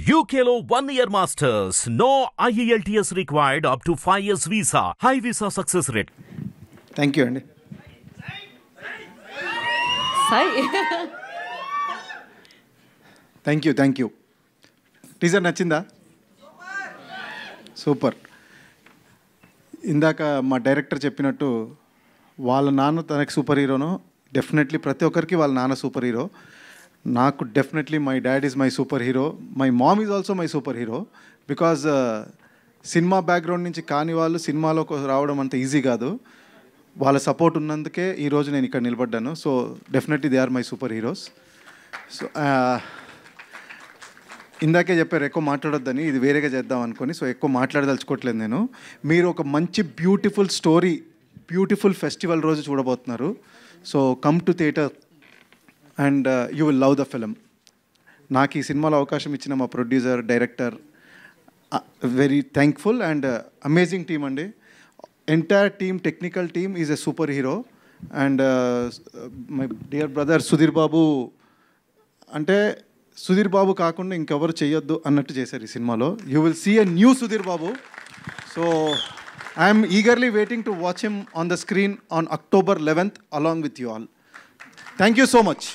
UKLO 1 year masters. No IELTS required up to 5 years visa. High visa success rate. Thank you అండి. Thank you. Teaser నచ్చిందా? Super. ఇందాక మా director చెప్పినట్టు వాళ్ళ నాన్న తనకి సూపర్ హీరోనో, డెఫినెట్లీ ప్రతి ఒక్కరికి వాళ్ళ నాన్న సూపర్ హీరో. నాకు definitely my dad is my super hero. My mom is also my super hero. Because cinema background నుంచి కాని వాళ్ళు సినిమాలోకి రావడం అంత ఈజీ కాదు. వాళ్ళ సపోర్ట్ ఉన్నందుకే ఈరోజు నేను ఇక్కడ నిలబడ్డాను. So definitely they are my super heroes. So ఇందాకే చెప్పారు ఎక్కువ మాట్లాడొద్దని, ఇది వేరేగా చేద్దాం అనుకొని. సో ఎక్కువ మాట్లాడదలుచుకోవట్లేదు నేను. మీరు ఒక మంచి బ్యూటిఫుల్ స్టోరీ, బ్యూటిఫుల్ ఫెస్టివల్ రోజు చూడబోతున్నారు. So come to theatre and you will love the film. నాకు ఈ సినిమాలో అవకాశం ఇచ్చిన మా producer, director, very thankful. And amazing team అండి. Entire team, technical team is a super hero. And my dear brother Sudheer Babu, అంటే సుధీర్ బాబు కాకుండా ఇంకెవరు చేయొద్దు అన్నట్టు చేశారు ఈ సినిమాలో. You will see a new Sudheer Babu. So I'm eagerly waiting to watch him on the screen on October 11th along with you all. Thank you so much.